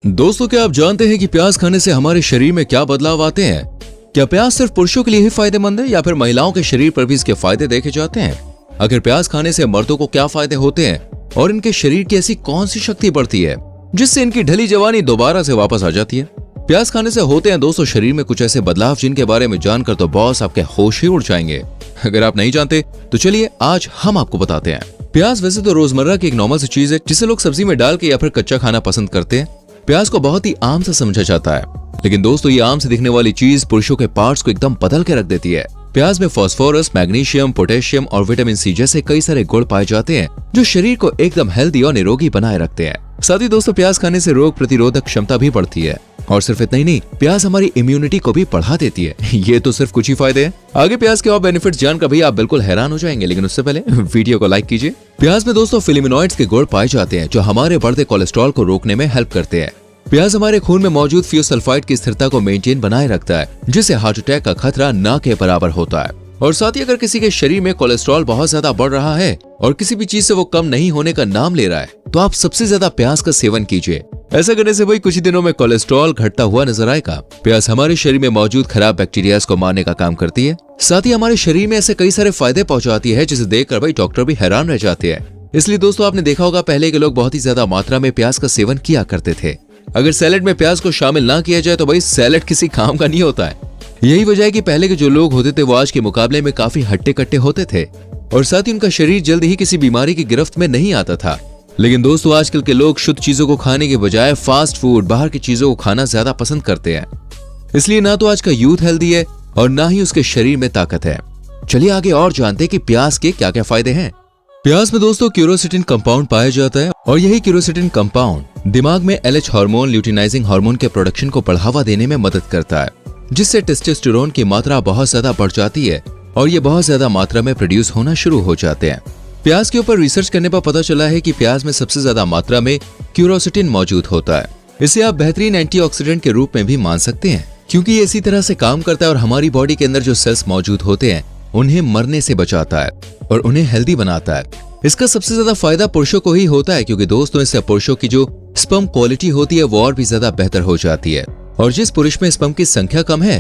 दोस्तों, क्या आप जानते हैं कि प्याज खाने से हमारे शरीर में क्या बदलाव आते हैं? क्या प्याज सिर्फ पुरुषों के लिए ही फायदेमंद है या फिर महिलाओं के शरीर पर भी इसके फायदे देखे जाते हैं? आखिर प्याज खाने से मर्दों को क्या फायदे होते हैं और इनके शरीर की ऐसी कौन सी शक्ति बढ़ती है जिससे इनकी ढली जवानी दोबारा से वापस आ जाती है? प्याज खाने से होते हैं दोस्तों शरीर में कुछ ऐसे बदलाव जिनके बारे में जानकर तो बॉस आपके होश ही उड़ जाएंगे। अगर आप नहीं जानते तो चलिए आज हम आपको बताते हैं। प्याज वैसे तो रोजमर्रा की एक नॉर्मल सी चीज है जिसे लोग सब्जी में डाल के या फिर कच्चा खाना पसंद करते हैं। प्याज को बहुत ही आम से समझा जाता है, लेकिन दोस्तों ये आम से दिखने वाली चीज पुरुषों के पार्ट्स को एकदम बदल के रख देती है। प्याज में फास्फोरस, मैग्नीशियम, पोटेशियम और विटामिन सी जैसे कई सारे गुण पाए जाते हैं जो शरीर को एकदम हेल्दी और निरोगी बनाए रखते हैं। साथ ही दोस्तों प्याज खाने से रोग प्रतिरोधक क्षमता भी बढ़ती है और सिर्फ इतना ही नहीं, प्याज हमारी इम्यूनिटी को भी बढ़ा देती है। ये तो सिर्फ कुछ ही फायदे हैं। आगे प्याज के और बेनिफिट्स जानकर भी आप बिल्कुल हैरान हो जाएंगे, लेकिन उससे पहले वीडियो को लाइक कीजिए। प्याज में दोस्तों फिलेमिनॉइड्स के गुण पाए जाते हैं जो हमारे बढ़ते कोलेस्ट्रॉल को रोकने में हेल्प करते हैं। प्याज हमारे खून में मौजूद थियोसल्फाइड की स्थिरता को मेंटेन बनाए रखता है जिससे हार्ट अटैक का खतरा न के बराबर होता है। और साथ ही अगर किसी के शरीर में कोलेस्ट्रॉल बहुत ज्यादा बढ़ रहा है और किसी भी चीज से वो कम नहीं होने का नाम ले रहा है तो आप सबसे ज्यादा प्याज का सेवन कीजिए। ऐसा करने से वही कुछ ही दिनों में कोलेस्ट्रॉल घटता हुआ नजर आएगा। प्याज हमारे शरीर में मौजूद खराब बैक्टीरिया को मारने का काम करती है। साथ ही हमारे शरीर में ऐसे कई सारे फायदे पहुंचाती है जिसे देखकर भाई डॉक्टर भी हैरान रह जाते हैं। इसलिए दोस्तों आपने देखा होगा पहले के लोग बहुत ही ज्यादा मात्रा में प्याज का सेवन किया करते थे। अगर सैलेड में प्याज को शामिल ना किया जाए तो भाई सैलेड किसी काम का नहीं होता है। यही वजह है कि पहले के जो लोग होते थे वो आज के मुकाबले में काफी हट्टे कट्टे होते थे और साथ ही उनका शरीर जल्दी ही किसी बीमारी की गिरफ्त में नहीं आता था। लेकिन दोस्तों आजकल के लोग शुद्ध चीजों को खाने के बजाय फास्ट फूड, बाहर की चीजों को खाना ज्यादा पसंद करते हैं। इसलिए ना तो आज का यूथ हेल्दी है और ना ही उसके शरीर में ताकत है। चलिए आगे और जानते हैं कि प्याज के क्या क्या फायदे हैं। प्याज में दोस्तों क्यूरोसिटिन कंपाउंड पाया जाता है और यही क्यूरोसिटिन कंपाउंड दिमाग में LH हार्मोन, ल्यूटिनाइजिंग हार्मोन के प्रोडक्शन को बढ़ावा देने में मदद करता है जिससे टेस्टोस्टेरोन की मात्रा बहुत ज्यादा बढ़ जाती है और ये बहुत ज्यादा मात्रा में प्रोड्यूस होना शुरू हो जाते हैं। प्याज के ऊपर रिसर्च करने पर पता चला है कि प्याज में सबसे ज्यादा मात्रा में क्यूरोसिटिन मौजूद होता है। इसे आप बेहतरीन एंटीऑक्सीडेंट के रूप में भी मान सकते हैं क्योंकि ये इसी तरह से काम करता है और हमारी बॉडी के अंदर जो सेल्स मौजूद होते हैं उन्हें मरने से बचाता है और उन्हें हेल्दी बनाता है। इसका सबसे ज्यादा फायदा पुरुषों को ही होता है क्योंकि दोस्तों इससे पुरुषों की जो स्पर्म क्वालिटी होती है वो और भी ज्यादा बेहतर हो जाती है और जिस पुरुष में स्पर्म की संख्या कम है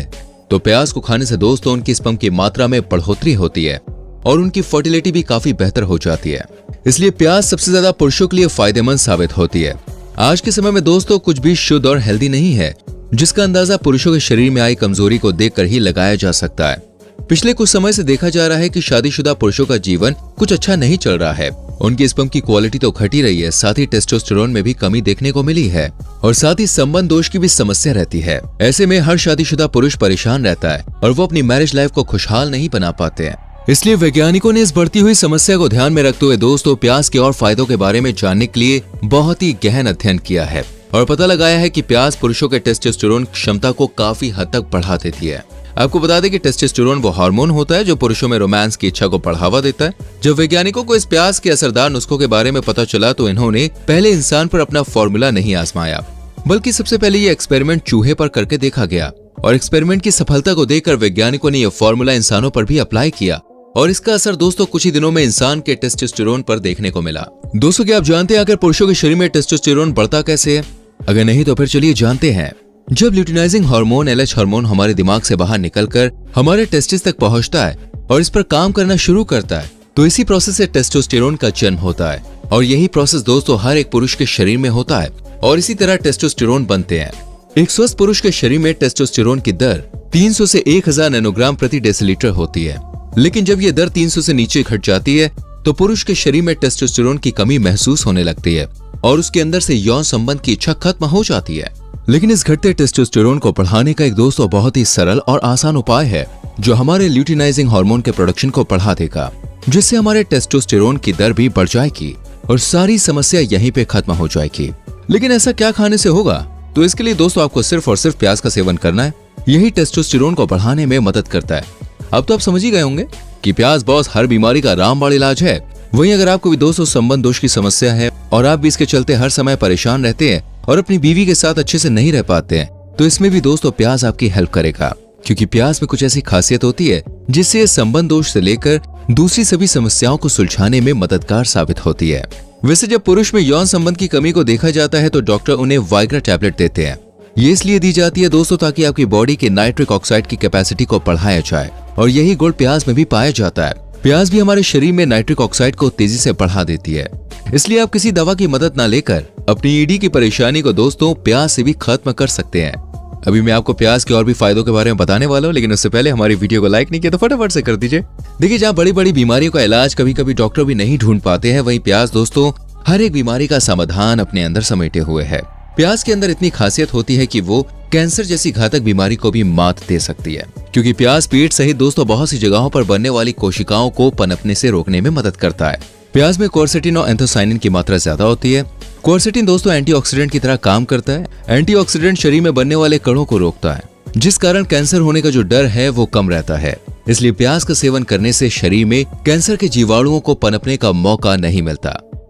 तो प्याज को खाने से दोस्तों उनकी स्पर्म की मात्रा में बढ़ोतरी होती है और उनकी फर्टिलिटी भी काफी बेहतर हो जाती है। इसलिए प्याज सबसे ज्यादा पुरुषों के लिए फायदेमंद साबित होती है। आज के समय में दोस्तों कुछ भी शुद्ध और हेल्दी नहीं है जिसका अंदाजा पुरुषों के शरीर में आई कमजोरी को देखकर ही लगाया जा सकता है। पिछले कुछ समय से देखा जा रहा है कि शादीशुदा पुरुषों का जीवन कुछ अच्छा नहीं चल रहा है। उनकी स्पर्म की क्वालिटी तो घटी रही है, साथ ही टेस्टोस्टेरोन में भी कमी देखने को मिली है और साथ ही संबंध दोष की भी समस्या रहती है। ऐसे में हर शादीशुदा पुरुष परेशान रहता है और वो अपनी मैरिज लाइफ को खुशहाल नहीं बना पाते हैं। इसलिए वैज्ञानिकों ने इस बढ़ती हुई समस्या को ध्यान में रखते हुए दोस्तों प्याज के और फायदों के बारे में जानने के लिए बहुत ही गहन अध्ययन किया है और पता लगाया है कि प्याज पुरुषों के टेस्टोस्टेरोन क्षमता को काफी हद तक बढ़ा देती है। आपको बता दें कि टेस्टोस्टेरोन वो हार्मोन होता है जो पुरुषों में रोमांस की इच्छा को बढ़ावा देता है। जब वैज्ञानिकों को इस प्याज के असरदार नुस्खों के बारे में पता चला तो इन्होंने पहले इंसान पर अपना फॉर्मूला नहीं आजमाया, बल्कि सबसे पहले ये एक्सपेरिमेंट चूहे पर करके देखा गया और एक्सपेरिमेंट की सफलता को देखकर वैज्ञानिकों ने यह फॉर्मूला इंसानों पर भी अप्लाई किया और इसका असर दोस्तों कुछ ही दिनों में इंसान के टेस्टोस्टेरोन पर देखने को मिला। दोस्तों क्या आप जानते हैं आखिर पुरुषों के शरीर में टेस्टोस्टेरोन बढ़ता कैसे है? अगर नहीं तो फिर चलिए जानते हैं। जब ल्यूटिनाइजिंग हार्मोन LH हार्मोन हमारे दिमाग से बाहर निकलकर हमारे टेस्टिस तक पहुंचता है और इस पर काम करना शुरू करता है तो इसी प्रोसेस से टेस्टोस्टेरोन का जन्म होता है और यही प्रोसेस दोस्तों हर एक पुरुष के शरीर में होता है और इसी तरह टेस्टोस्टेरोन बनते हैं। एक स्वस्थ पुरुष के शरीर में टेस्टोस्टेरोन की दर 300 से 1000 नैनोग्राम प्रति डेसीलीटर होती है, लेकिन जब यह दर 300 से नीचे घट जाती है तो पुरुष के शरीर में टेस्टोस्टेरोन की कमी महसूस होने लगती है और उसके अंदर से यौन संबंध की इच्छा खत्म हो जाती है। लेकिन इस घटते टेस्टोस्टेरोन को बढ़ाने का एक दोस्तों बहुत ही सरल और आसान उपाय है जो हमारे ल्यूटिनाइजिंग हार्मोन के प्रोडक्शन को बढ़ा देगा, जिससे हमारे टेस्टोस्टेरोन की दर भी बढ़ जाएगी और सारी समस्या यहीं पे खत्म हो जाएगी। लेकिन ऐसा क्या खाने से होगा? तो इसके लिए दोस्तों आपको सिर्फ और सिर्फ प्याज का सेवन करना है। यही टेस्टोस्टेरोन को बढ़ाने में मदद करता है। अब तो आप समझ ही गए होंगे कि प्याज बॉस हर बीमारी का रामबाण इलाज है। वहीं अगर आपको भी दोस्तों संबंध दोष की समस्या है और आप भी इसके चलते हर समय परेशान रहते हैं और अपनी बीवी के साथ अच्छे से नहीं रह पाते हैं तो इसमें भी दोस्तों प्याज आपकी हेल्प करेगा क्योंकि प्याज में कुछ ऐसी खासियत होती है जिससे ये संबंध दोष से लेकर दूसरी सभी समस्याओं को सुलझाने में मददगार साबित होती है। वैसे जब पुरुष में यौन संबंध की कमी को देखा जाता है तो डॉक्टर उन्हें वाइग्रा टैबलेट देते हैं। ये इसलिए दी जाती है दोस्तों ताकि आपकी बॉडी के नाइट्रिक ऑक्साइड की कैपेसिटी को बढ़ाया जाए और यही गुण प्याज में भी पाया जाता है। प्याज भी हमारे शरीर में नाइट्रिक ऑक्साइड को तेजी से बढ़ा देती है, इसलिए आप किसी दवा की मदद न लेकर अपनी ईडी की परेशानी को दोस्तों प्याज से भी खत्म कर सकते हैं। अभी मैं आपको प्याज के और भी फायदों के बारे में बताने वाला हूँ, लेकिन उससे पहले हमारी वीडियो को लाइक नहीं किया तो फटाफट से कर दीजिए। देखिए, जहाँ बड़ी बड़ी बीमारियों का इलाज कभी कभी डॉक्टर भी नहीं ढूंढ पाते हैं, वहीं प्याज दोस्तों हर एक बीमारी का समाधान अपने अंदर समेटे हुए है। प्याज के अंदर इतनी खासियत होती है कि वो कैंसर जैसी घातक बीमारी को भी मात दे सकती है, क्योंकि प्याज पेट सहित दोस्तों बहुत सी जगहों पर बनने वाली कोशिकाओं को पनपने से रोकने में मदद करता है। प्याज में क्वर्सेटिन और एंथोसाइनिन की मात्रा ज्यादा होती है। क्वर्सेटिन दोस्तों एंटीऑक्सीडेंट की तरह काम करता है। एंटीऑक्सीडेंट शरीर में बनने वाले कणों को रोकता है, जिस कारण कैंसर होने का जो डर है वो कम रहता है। इसलिए प्याज का सेवन करने से शरीर में कैंसर के जीवाणुओं को पनपने का मौका नहीं मिलता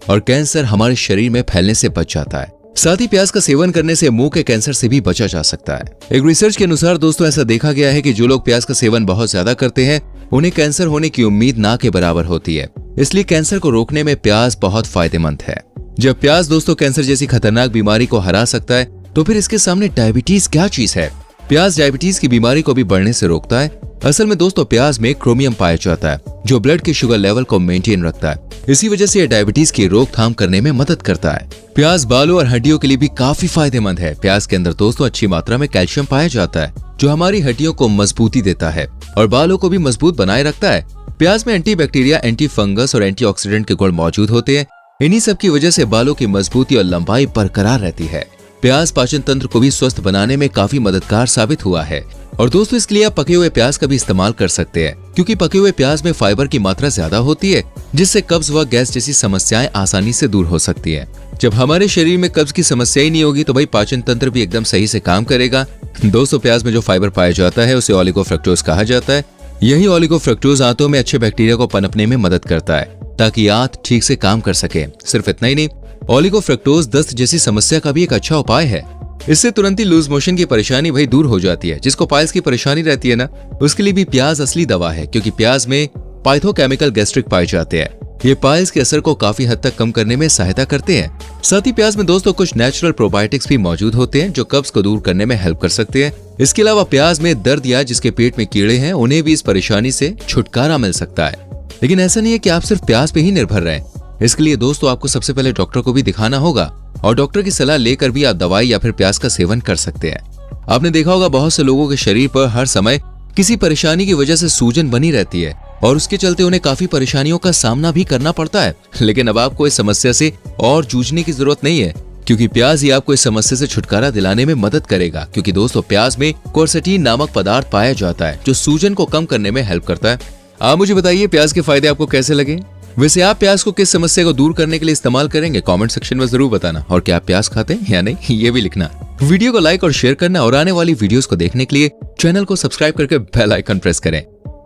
और कैंसर हमारे शरीर में फैलने से बच जाता है। साथ ही प्याज का सेवन करने से मुंह के कैंसर से भी बचा जा सकता है। एक रिसर्च के अनुसार दोस्तों ऐसा देखा गया है कि जो लोग प्याज का सेवन बहुत ज्यादा करते हैं उन्हें कैंसर होने की उम्मीद ना के बराबर होती है। इसलिए कैंसर को रोकने में प्याज बहुत फायदेमंद है। जब प्याज दोस्तों कैंसर जैसी खतरनाक बीमारी को हरा सकता है तो फिर इसके सामने डायबिटीज क्या चीज है। प्याज डायबिटीज की बीमारी को भी बढ़ने से रोकता है। असल में दोस्तों प्याज में क्रोमियम पाया जाता है जो ब्लड के शुगर लेवल को मेंटेन रखता है। इसी वजह से यह डायबिटीज की रोकथाम करने में मदद करता है। प्याज बालों और हड्डियों के लिए भी काफी फायदेमंद है। प्याज के अंदर दोस्तों अच्छी मात्रा में कैल्शियम पाया जाता है जो हमारी हड्डियों को मजबूती देता है और बालों को भी मजबूत बनाए रखता है। प्याज में एंटी बैक्टीरिया, एंटी फंगस और एंटीऑक्सीडेंट के गुण मौजूद होते हैं। इन्हीं सब की वजह से बालों की मजबूती और लंबाई बरकरार रहती है। प्याज पाचन तंत्र को भी स्वस्थ बनाने में काफी मददगार साबित हुआ है और दोस्तों इसके लिए आप पके हुए प्याज का भी इस्तेमाल कर सकते हैं, क्योंकि पके हुए प्याज में फाइबर की मात्रा ज्यादा होती है जिससे कब्ज व गैस जैसी समस्याएं आसानी से दूर हो सकती है। जब हमारे शरीर में कब्ज की समस्या ही नहीं होगी तो भाई पाचन तंत्र भी एकदम सही से काम करेगा। दोस्तों प्याज में जो फाइबर पाया जाता है उसे ओलिगोफ्रक्टोज कहा जाता है। यही ओलिगोफ्रक्टोज आंतों में अच्छे बैक्टीरिया को पनपने में मदद करता है ताकि आंत ठीक से काम कर सके। सिर्फ इतना ही नहीं, ओलिगोफ्रक्टोज दस्त जैसी समस्या का भी एक अच्छा उपाय है। इससे तुरंत ही लूज मोशन की परेशानी भाई दूर हो जाती है। जिसको पाइल्स की परेशानी रहती है ना, उसके लिए भी प्याज असली दवा है, क्योंकि प्याज में पाइथोकेमिकल गैस्ट्रिक पाए जाते हैं। ये पाइल्स के असर को काफी हद तक कम करने में सहायता करते हैं। साथ ही प्याज में दोस्तों कुछ नेचुरल प्रोबायोटिक्स भी मौजूद होते हैं जो कब्ज को दूर करने में हेल्प कर सकते हैं। इसके अलावा प्याज में दर्द या जिसके पेट में कीड़े हैं उन्हें भी इस परेशानी से छुटकारा मिल सकता है। लेकिन ऐसा नहीं है कि आप सिर्फ प्याज पे ही निर्भर रहें। इसके लिए दोस्तों आपको सबसे पहले डॉक्टर को भी दिखाना होगा और डॉक्टर की सलाह लेकर भी आप दवाई या फिर प्याज का सेवन कर सकते हैं। आपने देखा होगा बहुत से लोगों के शरीर पर हर समय किसी परेशानी की वजह से सूजन बनी रहती है और उसके चलते उन्हें काफी परेशानियों का सामना भी करना पड़ता है। लेकिन अब आपको इस समस्या से और जूझने की जरूरत नहीं है, क्योंकि प्याज ही आपको इस समस्या से छुटकारा दिलाने में मदद करेगा। क्योंकि दोस्तों प्याज में क्वर्सेटिन नामक पदार्थ पाया जाता है जो सूजन को कम करने में हेल्प करता है। आप मुझे बताइए प्याज के फायदे आपको कैसे लगे। वैसे आप प्याज को किस समस्या को दूर करने के लिए इस्तेमाल करेंगे, कमेंट सेक्शन में जरूर बताना। और क्या आप प्याज खाते हैं या नहीं ये भी लिखना। वीडियो को लाइक और शेयर करना और आने वाली वीडियोस को देखने के लिए चैनल को सब्सक्राइब करके बेल आइकन प्रेस करें।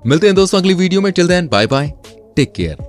मिलते हैं दोस्तों अगली वीडियो में। Till then bye bye, take care.